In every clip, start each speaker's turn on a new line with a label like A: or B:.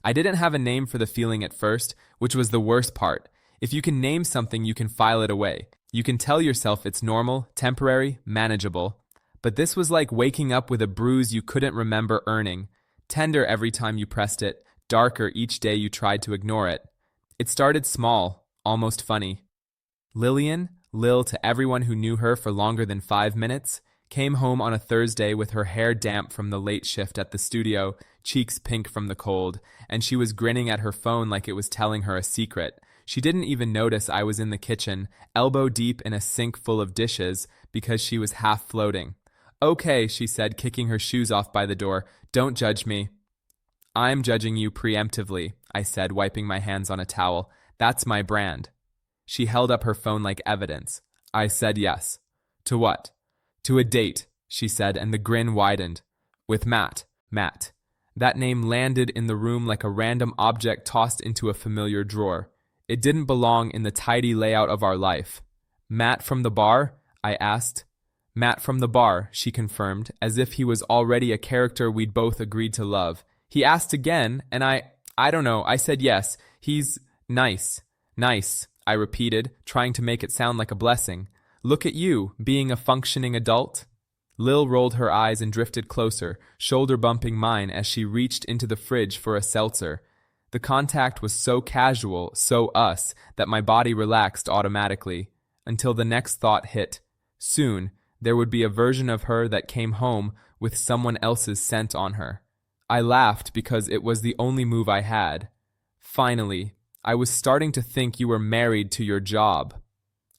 A: I didn't have a name for the feeling at first, which was the worst part. If you can name something, you can file it away. You can tell yourself it's normal, temporary, manageable. But this was like waking up with a bruise you couldn't remember earning. Tender every time you pressed it, darker each day you tried to ignore it. It started small, almost funny. Lillian, Lil to everyone who knew her for longer than 5 minutes, came home on a Thursday with her hair damp from the late shift at the studio, cheeks pink from the cold, and she was grinning at her phone like it was telling her a secret. She didn't even notice I was in the kitchen, elbow deep in a sink full of dishes, because she was half floating. "Okay," she said, kicking her shoes off by the door. "Don't judge me." "I'm judging you preemptively," I said, wiping my hands on a towel. "That's my brand." She held up her phone like evidence. I said yes. "To what?" "To a date," she said, and the grin widened. "With Matt." Matt. That name landed in the room like a random object tossed into a familiar drawer. It didn't belong in the tidy layout of our life. "Matt from the bar?" I asked. "Matt from the bar," she confirmed, as if he was already a character we'd both agreed to love. He asked again, and I don't know, I said yes. "He's nice." "Nice," I repeated, trying to make it sound like a blessing. "Look at you, being a functioning adult." Lil rolled her eyes and drifted closer, shoulder bumping mine as she reached into the fridge for a seltzer. The contact was so casual, so us, that my body relaxed automatically, until the next thought hit. Soon, there would be a version of her that came home with someone else's scent on her. I laughed because it was the only move I had. "Finally, I was starting to think you were married to your job."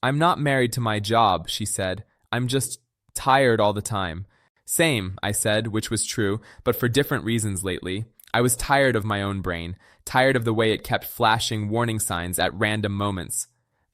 A: "I'm not married to my job," she said. "I'm just tired all the time." "Same," I said, which was true, but for different reasons lately. I was tired of my own brain, tired of the way it kept flashing warning signs at random moments.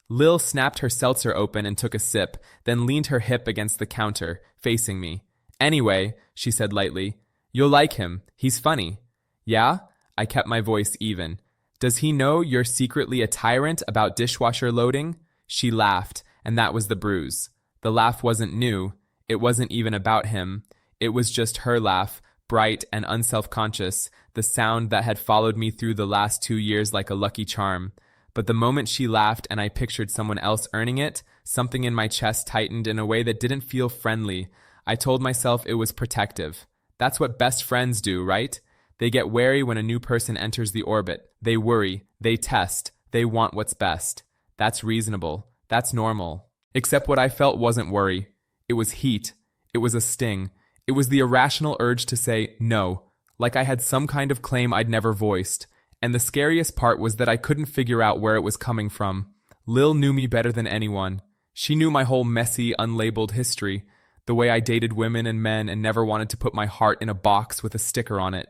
A: Lil snapped her seltzer open and took a sip, then leaned her hip against the counter, facing me. "Anyway," she said lightly, "you'll like him. He's funny." "Yeah?" I kept my voice even. "Does he know you're secretly a tyrant about dishwasher loading?" She laughed, and that was the bruise. The laugh wasn't new. It wasn't even about him. It was just her laugh, bright and unself-conscious, the sound that had followed me through the last 2 years like a lucky charm. But the moment she laughed and I pictured someone else earning it, something in my chest tightened in a way that didn't feel friendly. I told myself it was protective. That's what best friends do, right? They get wary when a new person enters the orbit. They worry. They test. They want what's best. That's reasonable. That's normal. Except what I felt wasn't worry. It was heat. It was a sting. It was the irrational urge to say no, like I had some kind of claim I'd never voiced. And the scariest part was that I couldn't figure out where it was coming from. Lil knew me better than anyone. She knew my whole messy, unlabeled history, the way I dated women and men and never wanted to put my heart in a box with a sticker on it.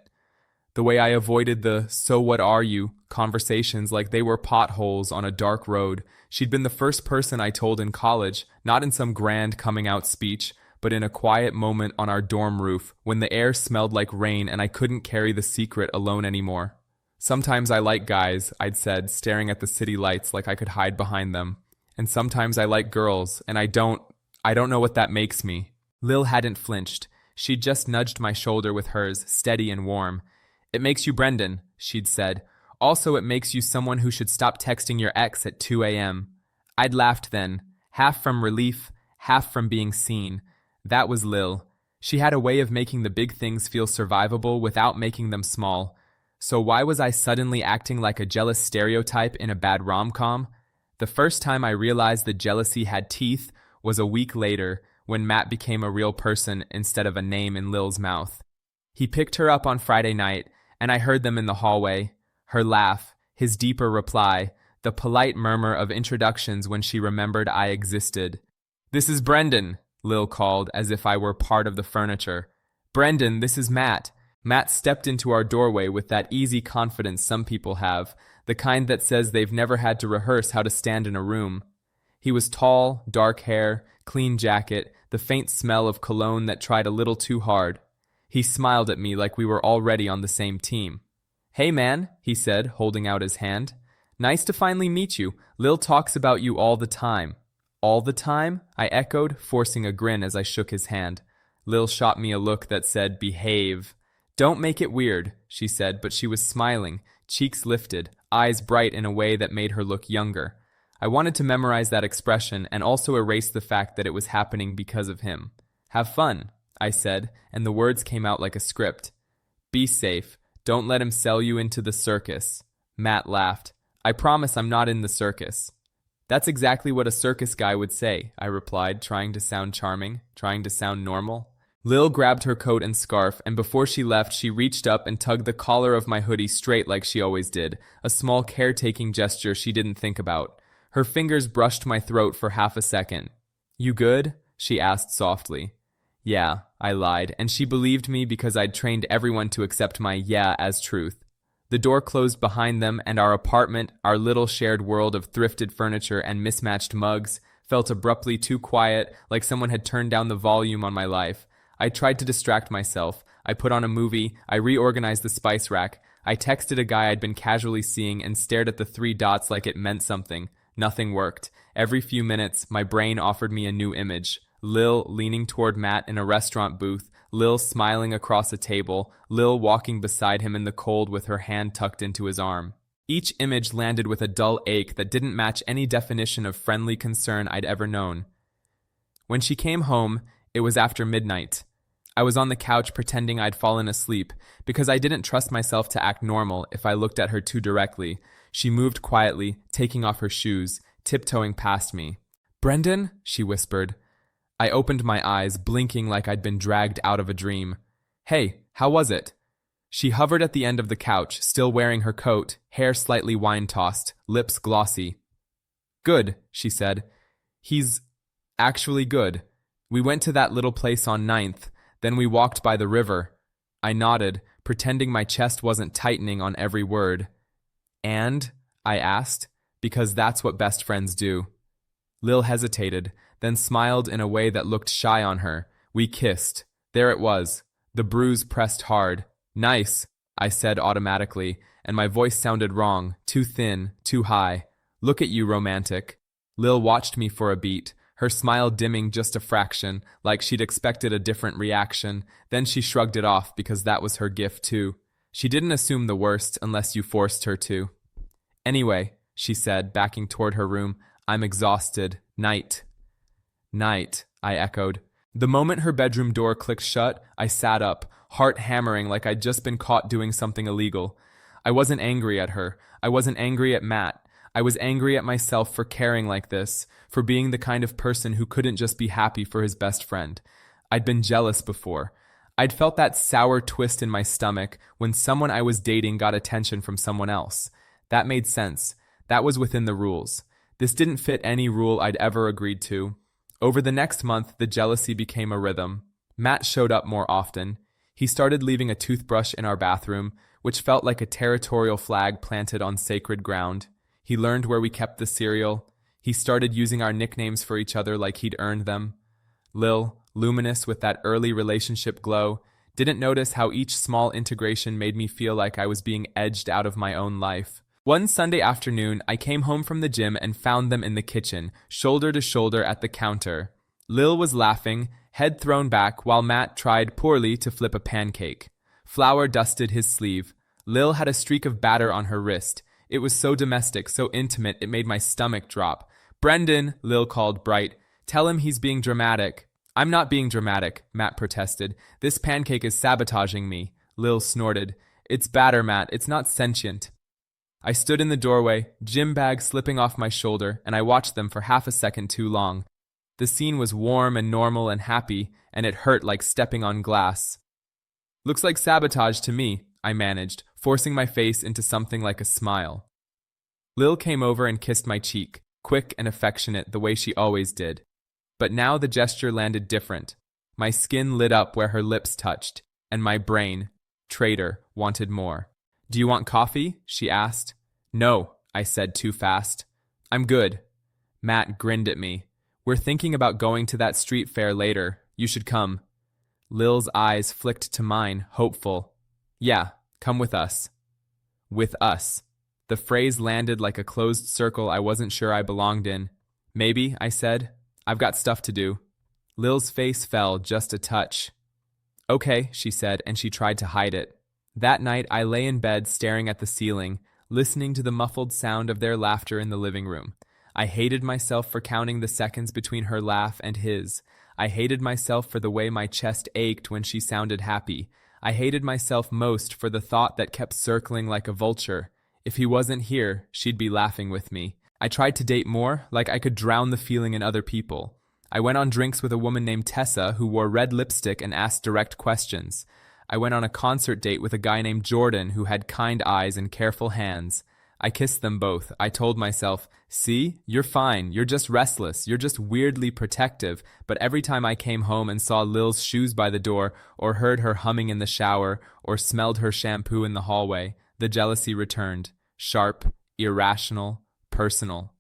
A: The way I avoided the "so what are you" conversations like they were potholes on a dark road. She'd been the first person I told in college, not in some grand coming out speech, but in a quiet moment on our dorm roof when the air smelled like rain and I couldn't carry the secret alone anymore. "Sometimes I like guys," I'd said, staring at the city lights like I could hide behind them. "And sometimes I like girls, and I don't know what that makes me." Lil hadn't flinched. She'd just nudged my shoulder with hers, steady and warm. "It makes you Brendan," she'd said. "Also, it makes you someone who should stop texting your ex at 2 a.m. I'd laughed then, half from relief, half from being seen. That was Lil. She had a way of making the big things feel survivable without making them small. So why was I suddenly acting like a jealous stereotype in a bad rom-com? The first time I realized that jealousy had teeth was a week later when Matt became a real person instead of a name in Lil's mouth. He picked her up on Friday night, and I heard them in the hallway. Her laugh, his deeper reply, the polite murmur of introductions when she remembered I existed. "This is Brendan," Lil called as if I were part of the furniture. "Brendan, this is Matt." Matt stepped into our doorway with that easy confidence some people have, the kind that says they've never had to rehearse how to stand in a room. He was tall, dark hair, clean jacket, the faint smell of cologne that tried a little too hard. He smiled at me like we were already on the same team. "Hey man," he said, holding out his hand. "Nice to finally meet you. Lil talks about you all the time." "All the time?" I echoed, forcing a grin as I shook his hand. Lil shot me a look that said, "Behave." Don't make it weird, she said, but she was smiling, cheeks lifted, eyes bright in a way that made her look younger. I wanted to memorize that expression and also erase the fact that it was happening because of him. Have fun, I said, and the words came out like a script. Be safe. Don't let him sell you into the circus. Matt laughed. I promise I'm not in the circus. That's exactly what a circus guy would say, I replied, trying to sound charming, trying to sound normal. Lil grabbed her coat and scarf, and before she left, she reached up and tugged the collar of my hoodie straight like she always did, a small caretaking gesture she didn't think about. Her fingers brushed my throat for half a second. You good? She asked softly. Yeah, I lied, and she believed me because I'd trained everyone to accept my yeah as truth. The door closed behind them, and our apartment, our little shared world of thrifted furniture and mismatched mugs, felt abruptly too quiet, like someone had turned down the volume on my life. I tried to distract myself. I put on a movie, I reorganized the spice rack, I texted a guy I'd been casually seeing and stared at the 3 dots like it meant something. Nothing worked. Every few minutes, my brain offered me a new image. Lil leaning toward Matt in a restaurant booth, Lil smiling across a table, Lil walking beside him in the cold with her hand tucked into his arm. Each image landed with a dull ache that didn't match any definition of friendly concern I'd ever known. When she came home, it was after midnight. I was on the couch pretending I'd fallen asleep because I didn't trust myself to act normal if I looked at her too directly. She moved quietly, taking off her shoes, tiptoeing past me. Brendan? She whispered. I opened my eyes, blinking like I'd been dragged out of a dream. Hey, how was it? She hovered at the end of the couch, still wearing her coat, hair slightly wine-tossed, lips glossy. Good, she said. He's actually good. We went to that little place on 9th, then we walked by the river. I nodded, pretending my chest wasn't tightening on every word. And? I asked, because that's what best friends do. Lil hesitated, then smiled in a way that looked shy on her. We kissed. There it was. The bruise pressed hard. Nice, I said automatically, and my voice sounded wrong, too thin, too high. Look at you, romantic. Lil watched me for a beat, her smile dimming just a fraction, like she'd expected a different reaction. Then she shrugged it off because that was her gift too. She didn't assume the worst unless you forced her to. Anyway, she said, backing toward her room, I'm exhausted. Night. Night, I echoed. The moment her bedroom door clicked shut, I sat up, heart hammering like I'd just been caught doing something illegal. I wasn't angry at her. I wasn't angry at Matt. I was angry at myself for caring like this, for being the kind of person who couldn't just be happy for his best friend. I'd been jealous before. I'd felt that sour twist in my stomach when someone I was dating got attention from someone else. That made sense. That was within the rules. This didn't fit any rule I'd ever agreed to. Over the next month, the jealousy became a rhythm. Matt showed up more often. He started leaving a toothbrush in our bathroom, which felt like a territorial flag planted on sacred ground. He learned where we kept the cereal. He started using our nicknames for each other like he'd earned them. Lil, luminous with that early relationship glow, didn't notice how each small integration made me feel like I was being edged out of my own life. One Sunday afternoon, I came home from the gym and found them in the kitchen, shoulder to shoulder at the counter. Lil was laughing, head thrown back, while Matt tried poorly to flip a pancake. Flour dusted his sleeve. Lil had a streak of batter on her wrist. It was so domestic, so intimate, it made my stomach drop. Brendan, Lil called bright. Tell him he's being dramatic. I'm not being dramatic, Matt protested. This pancake is sabotaging me. Lil snorted. It's batter, Matt. It's not sentient. I stood in the doorway, gym bag slipping off my shoulder, and I watched them for half a second too long. The scene was warm and normal and happy, and it hurt like stepping on glass. Looks like sabotage to me, I managed, forcing my face into something like a smile. Lil came over and kissed my cheek, quick and affectionate the way she always did. But now the gesture landed different. My skin lit up where her lips touched, and my brain, traitor, wanted more. Do you want coffee? She asked. No, I said too fast. I'm good. Matt grinned at me. We're thinking about going to that street fair later. You should come. Lil's eyes flicked to mine, hopeful. Yeah, come with us. With us. The phrase landed like a closed circle I wasn't sure I belonged in. Maybe, I said. I've got stuff to do. Lil's face fell just a touch. Okay, she said, and she tried to hide it. That night, I lay in bed staring at the ceiling, listening to the muffled sound of their laughter in the living room. I hated myself for counting the seconds between her laugh and his. I hated myself for the way my chest ached when she sounded happy. I hated myself most for the thought that kept circling like a vulture. If he wasn't here, she'd be laughing with me. I tried to date more, like I could drown the feeling in other people. I went on drinks with a woman named Tessa who wore red lipstick and asked direct questions. I went on a concert date with a guy named Jordan who had kind eyes and careful hands. I kissed them both. I told myself, see, you're fine. You're just restless. You're just weirdly protective. But every time I came home and saw Lil's shoes by the door, or heard her humming in the shower, or smelled her shampoo in the hallway, the jealousy returned. Sharp, irrational, personal.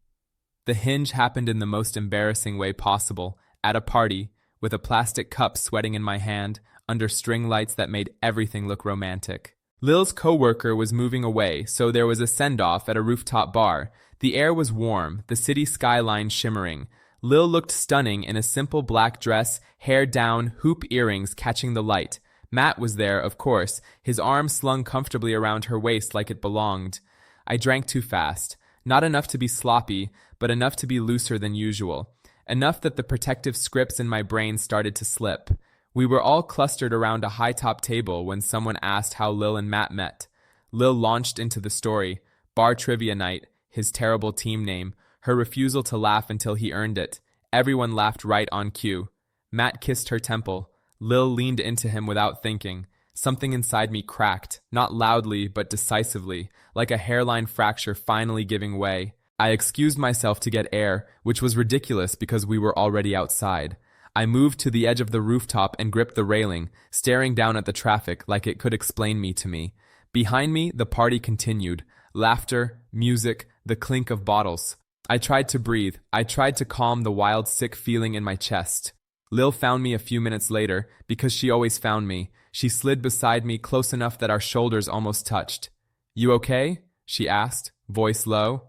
A: The hinge happened in the most embarrassing way possible, at a party, with a plastic cup sweating in my hand, under string lights that made everything look romantic. Lil's coworker was moving away, so there was a send-off at a rooftop bar. The air was warm, the city skyline shimmering. Lil looked stunning in a simple black dress, hair down, hoop earrings catching the light. Matt was there, of course, his arm slung comfortably around her waist like it belonged. I drank too fast. Not enough to be sloppy, but enough to be looser than usual. Enough that the protective scripts in my brain started to slip. We were all clustered around a high-top table when someone asked how Lil and Matt met. Lil launched into the story. Bar trivia night, his terrible team name, her refusal to laugh until he earned it. Everyone laughed right on cue. Matt kissed her temple. Lil leaned into him without thinking. Something inside me cracked, not loudly but decisively, like a hairline fracture finally giving way. I excused myself to get air, which was ridiculous because we were already outside. I moved to the edge of the rooftop and gripped the railing, staring down at the traffic like it could explain me to me. Behind me, the party continued. Laughter, music, the clink of bottles. I tried to breathe. I tried to calm the wild, sick feeling in my chest. Lil found me a few minutes later, because she always found me. She slid beside me close enough that our shoulders almost touched. You okay? She asked, voice low.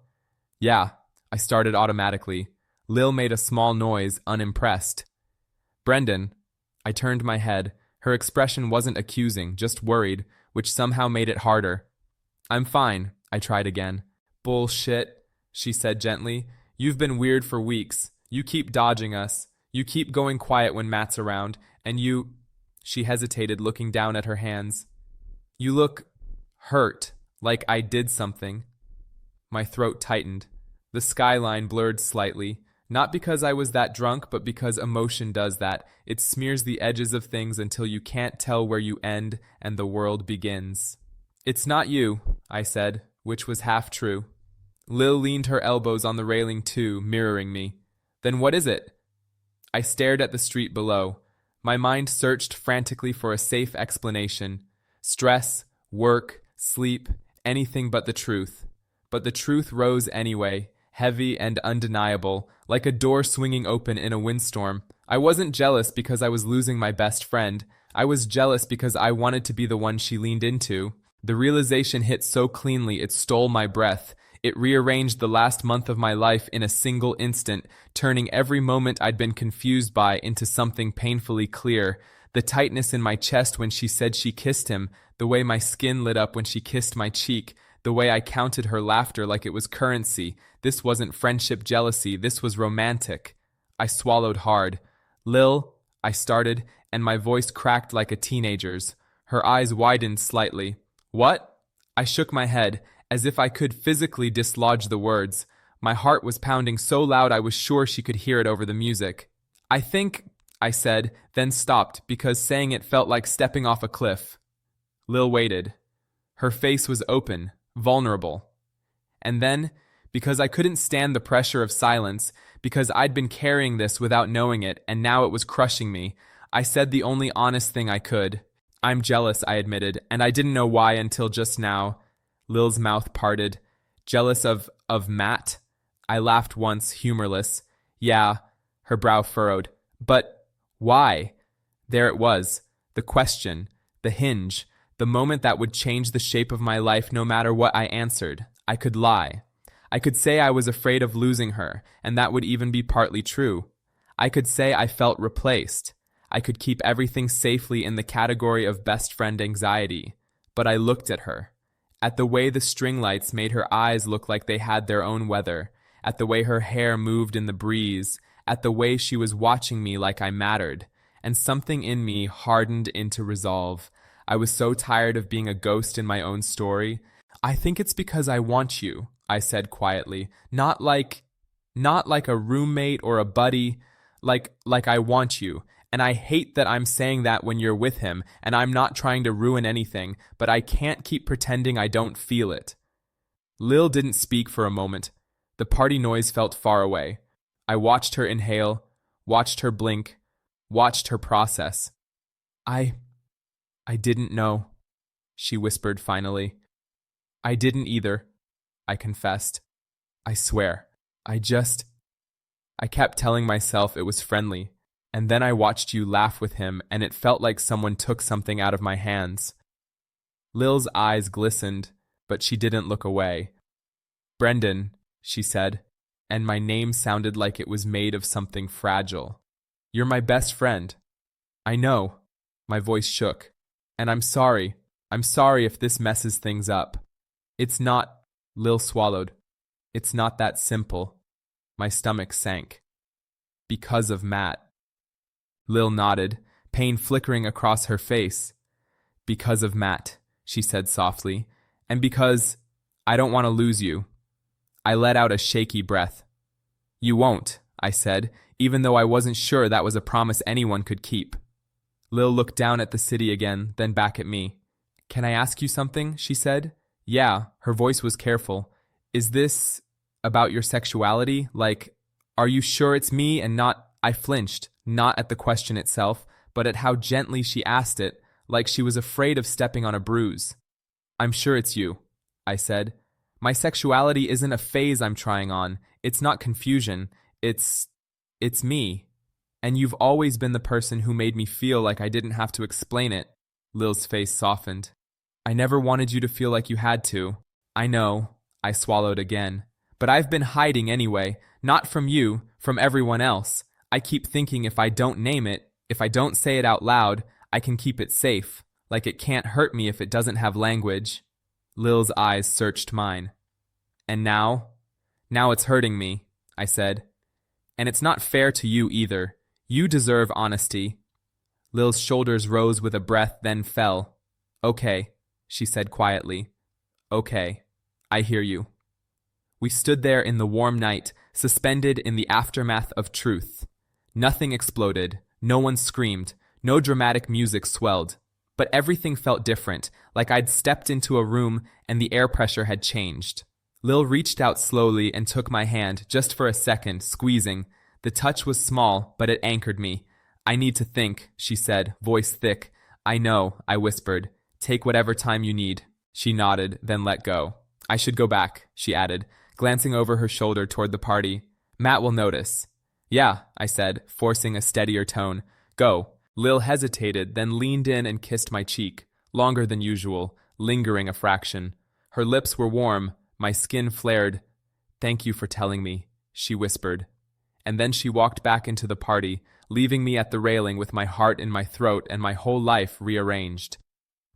A: Yeah, I started automatically. Lil made a small noise, unimpressed. Brendan. I turned my head. Her expression wasn't accusing, just worried, which somehow made it harder. I'm fine, I tried again. Bullshit, she said gently. You've been weird for weeks. You keep dodging us. You keep going quiet when Matt's around, and you... She hesitated, looking down at her hands. You look hurt, like I did something. My throat tightened. The skyline blurred slightly. Not because I was that drunk, but because emotion does that. It smears the edges of things until you can't tell where you end and the world begins. It's not you, I said, which was half true. Lil leaned her elbows on the railing too, mirroring me. Then what is it? I stared at the street below. My mind searched frantically for a safe explanation. Stress, work, sleep, anything but the truth. But the truth rose anyway, heavy and undeniable, like a door swinging open in a windstorm. I wasn't jealous because I was losing my best friend. I was jealous because I wanted to be the one she leaned into. The realization hit so cleanly it stole my breath. It rearranged the last month of my life in a single instant, turning every moment I'd been confused by into something painfully clear. The tightness in my chest when she said she kissed him, the way my skin lit up when she kissed my cheek, the way I counted her laughter like it was currency. This wasn't friendship jealousy, this was romantic. I swallowed hard. Lil, I started, and my voice cracked like a teenager's. Her eyes widened slightly. What? I shook my head, as if I could physically dislodge the words. My heart was pounding so loud I was sure she could hear it over the music. I think, I said, then stopped because saying it felt like stepping off a cliff. Lil waited. Her face was open, vulnerable. And then, because I couldn't stand the pressure of silence, because I'd been carrying this without knowing it and now it was crushing me, I said the only honest thing I could. I'm jealous, I admitted, and I didn't know why until just now. Lil's mouth parted. Jealous of Matt? I laughed once, humorless. Yeah, her brow furrowed. But why? There it was. The question. The hinge. The moment that would change the shape of my life no matter what I answered. I could lie. I could say I was afraid of losing her, and that would even be partly true. I could say I felt replaced. I could keep everything safely in the category of best friend anxiety. But I looked at her. At the way the string lights made her eyes look like they had their own weather, at the way her hair moved in the breeze, at the way she was watching me like I mattered, and something in me hardened into resolve. I was so tired of being a ghost in my own story. I think it's because I want you, I said quietly, not like a roommate or a buddy, like I want you. And I hate that I'm saying that when you're with him, and I'm not trying to ruin anything, but I can't keep pretending I don't feel it. Lil didn't speak for a moment. The party noise felt far away. I watched her inhale, watched her blink, watched her process. I didn't know, she whispered finally. I didn't either, I confessed. I swear, I kept telling myself it was friendly. And then I watched you laugh with him, and it felt like someone took something out of my hands. Lil's eyes glistened, but she didn't look away. Brendan, she said, and my name sounded like it was made of something fragile. You're my best friend. I know. My voice shook. And I'm sorry. I'm sorry if this messes things up. It's not, Lil swallowed. It's not that simple. My stomach sank. Because of Matt. Lil nodded, pain flickering across her face. Because of Matt, she said softly, and because I don't want to lose you. I let out a shaky breath. You won't, I said, even though I wasn't sure that was a promise anyone could keep. Lil looked down at the city again, then back at me. Can I ask you something? She said. Yeah, her voice was careful. Is this about your sexuality? Like, are you sure it's me and not... I flinched, not at the question itself, but at how gently she asked it, like she was afraid of stepping on a bruise. I'm sure it's you, I said. My sexuality isn't a phase I'm trying on. It's not confusion. It's me. And you've always been the person who made me feel like I didn't have to explain it. Lil's face softened. I never wanted you to feel like you had to. I know, I swallowed again. But I've been hiding anyway, not from you, from everyone else. I keep thinking if I don't name it, if I don't say it out loud, I can keep it safe, like it can't hurt me if it doesn't have language. Lil's eyes searched mine. And now it's hurting me, I said. And it's not fair to you either. You deserve honesty. Lil's shoulders rose with a breath, then fell. Okay, she said quietly. Okay, I hear you. We stood there in the warm night, suspended in the aftermath of truth. Nothing exploded, no one screamed, no dramatic music swelled. But everything felt different, like I'd stepped into a room and the air pressure had changed. Lil reached out slowly and took my hand, just for a second, squeezing. The touch was small, but it anchored me. I need to think, she said, voice thick. I know, I whispered. Take whatever time you need. She nodded, then let go. I should go back, she added, glancing over her shoulder toward the party. Matt will notice. Yeah, I said, forcing a steadier tone. Go. Lil hesitated, then leaned in and kissed my cheek, longer than usual, lingering a fraction. Her lips were warm, my skin flared. Thank you for telling me, she whispered. And then she walked back into the party, leaving me at the railing with my heart in my throat and my whole life rearranged.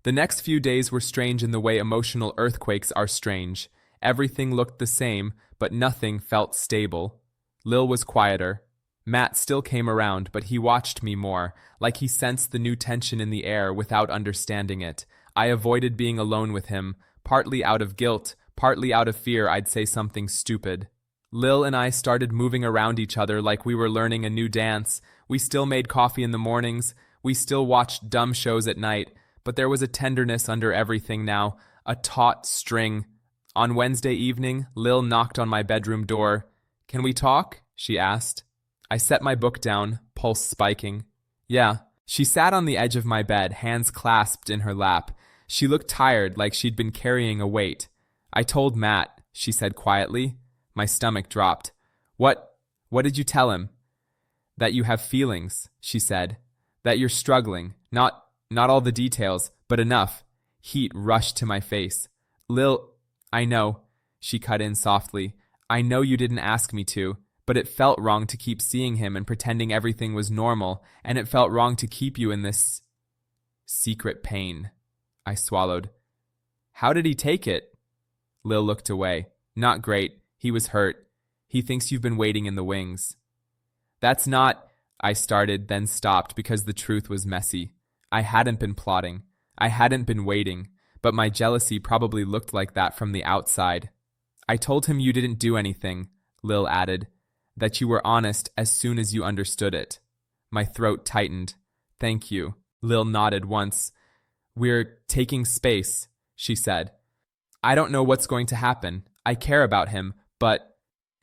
A: The next few days were strange in the way emotional earthquakes are strange. Everything looked the same, but nothing felt stable. Lil was quieter. Matt still came around, but he watched me more, like he sensed the new tension in the air without understanding it. I avoided being alone with him, partly out of guilt, partly out of fear I'd say something stupid. Lil and I started moving around each other like we were learning a new dance. We still made coffee in the mornings. We still watched dumb shows at night. But there was a tenderness under everything now, a taut string. On Wednesday evening, Lil knocked on my bedroom door. Can we talk? She asked. I set my book down, pulse spiking. Yeah. She sat on the edge of my bed, hands clasped in her lap. She looked tired, like she'd been carrying a weight. I told Matt, she said quietly. My stomach dropped. What did you tell him? That you have feelings, she said. That you're struggling. Not all the details, but enough. Heat rushed to my face. Lil, I know, she cut in softly. I know you didn't ask me to, but it felt wrong to keep seeing him and pretending everything was normal, and it felt wrong to keep you in this secret pain. I swallowed. How did he take it? Lil looked away. Not great. He was hurt. He thinks you've been waiting in the wings. That's not, I started, then stopped because the truth was messy. I hadn't been plotting. I hadn't been waiting, but my jealousy probably looked like that from the outside. I told him you didn't do anything, Lil added, that you were honest as soon as you understood it. My throat tightened. Thank you. Lil nodded once. We're taking space, she said. I don't know what's going to happen. I care about him, but...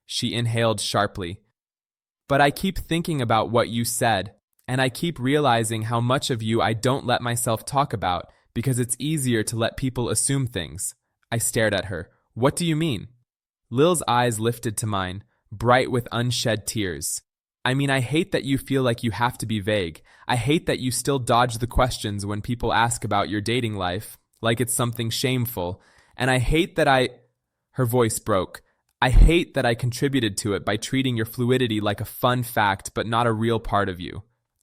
A: She inhaled sharply. But I keep thinking about what you said, and I keep realizing how much of you I don't let myself talk about because it's easier to let people assume things. I stared at her. What do you mean? Lil's eyes lifted to mine, bright with unshed tears. I mean, I hate that you feel like you have to be vague. I hate that you still dodge the questions when people ask about your dating life, like it's something shameful. And I hate that Her voice broke. I hate that I contributed to it by treating your fluidity like a fun fact but not a real part of you.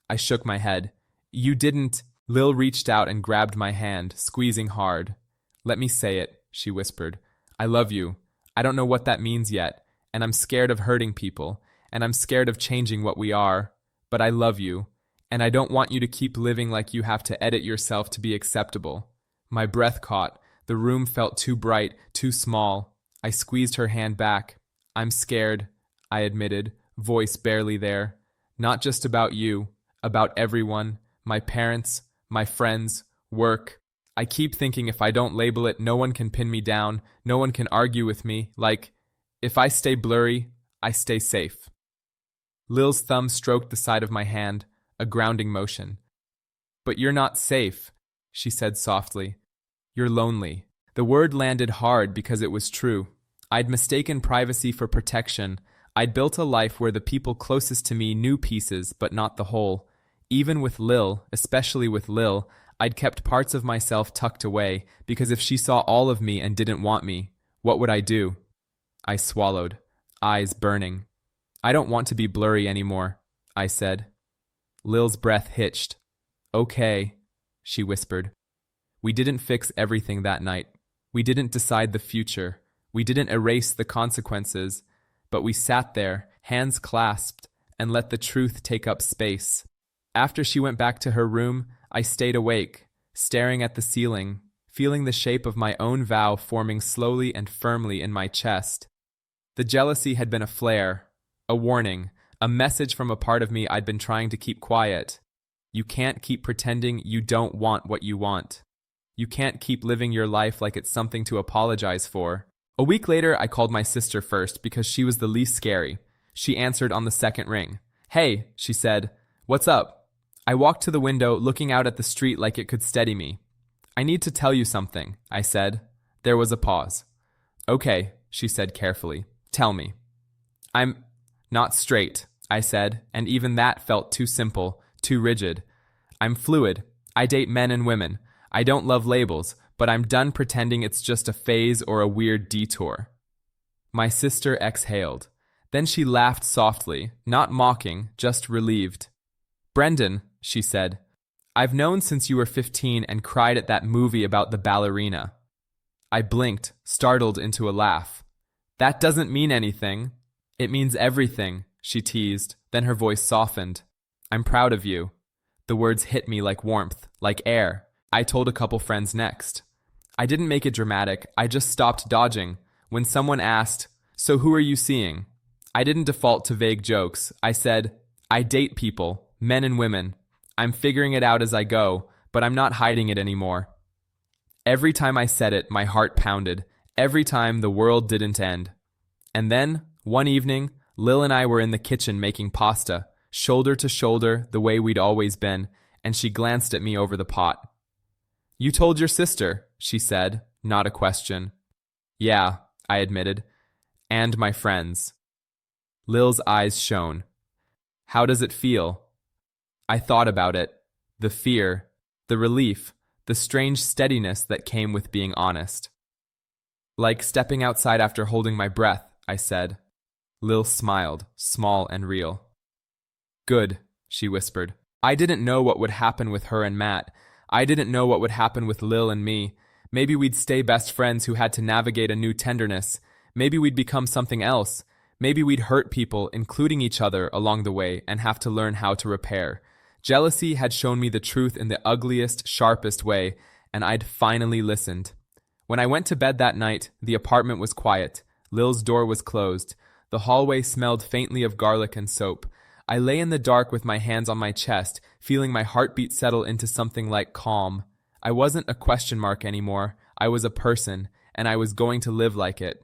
A: I shook my head. You didn't. Lil reached out and grabbed my hand, squeezing hard. Let me say it, she whispered. I love you. I don't know what that means yet, and I'm scared of hurting people, and I'm scared of changing what we are, but I love you, and I don't want you to keep living like you have to edit yourself to be acceptable. My breath caught. The room felt too bright, too small. I squeezed her hand back. I'm scared, I admitted, voice barely there. Not just about you, about everyone, my parents, my friends, work. I keep thinking if I don't label it, no one can pin me down, no one can argue with me, like, if I stay blurry, I stay safe. Lil's thumb stroked the side of my hand, a grounding motion. But you're not safe, she said softly. You're lonely. The word landed hard because it was true. I'd mistaken privacy for protection. I'd built a life where the people closest to me knew pieces, but not the whole. Even with Lil, especially with Lil, I'd kept parts of myself tucked away, because if she saw all of me and didn't want me, what would I do? I swallowed, eyes burning. I don't want to be blurry anymore, I said. Lil's breath hitched. Okay, she whispered. We didn't fix everything that night. We didn't decide the future. We didn't erase the consequences. But we sat there, hands clasped, and let the truth take up space. After she went back to her room, I stayed awake, staring at the ceiling, feeling the shape of my own vow forming slowly and firmly in my chest. The jealousy had been a flare, a warning, a message from a part of me I'd been trying to keep quiet. You can't keep pretending you don't want what you want. You can't keep living your life like it's something to apologize for. A week later, I called my sister first because she was the least scary. She answered on the second ring. Hey, she said. What's up? I walked to the window, looking out at the street like it could steady me. I need to tell you something, I said. There was a pause. Okay, she said carefully. Tell me. I'm not straight, I said, and even that felt too simple, too rigid. I'm fluid. I date men and women. I don't love labels, but I'm done pretending it's just a phase or a weird detour. My sister exhaled. Then she laughed softly, not mocking, just relieved. Brendan, she said, I've known since you were 15 and cried at that movie about the ballerina. I blinked, startled into a laugh. That doesn't mean anything. It means everything, she teased, then her voice softened. I'm proud of you. The words hit me like warmth, like air. I told a couple friends next. I didn't make it dramatic, I just stopped dodging. When someone asked, so who are you seeing? I didn't default to vague jokes. I said, I date people, men and women. I'm figuring it out as I go, but I'm not hiding it anymore. Every time I said it, my heart pounded. Every time the world didn't end. And then, one evening, Lil and I were in the kitchen making pasta, shoulder to shoulder, the way we'd always been, and she glanced at me over the pot. You told your sister, she said, not a question. Yeah, I admitted. And my friends. Lil's eyes shone. How does it feel? I thought about it. The fear, the relief, the strange steadiness that came with being honest. Like stepping outside after holding my breath, I said. Lil smiled, small and real. Good, she whispered. I didn't know what would happen with her and Matt. I didn't know what would happen with Lil and me. Maybe we'd stay best friends who had to navigate a new tenderness. Maybe we'd become something else. Maybe we'd hurt people, including each other, along the way and have to learn how to repair. Jealousy had shown me the truth in the ugliest, sharpest way, and I'd finally listened. When I went to bed that night, the apartment was quiet. Lil's door was closed. The hallway smelled faintly of garlic and soap. I lay in the dark with my hands on my chest, feeling my heartbeat settle into something like calm. I wasn't a question mark anymore. I was a person, and I was going to live like it.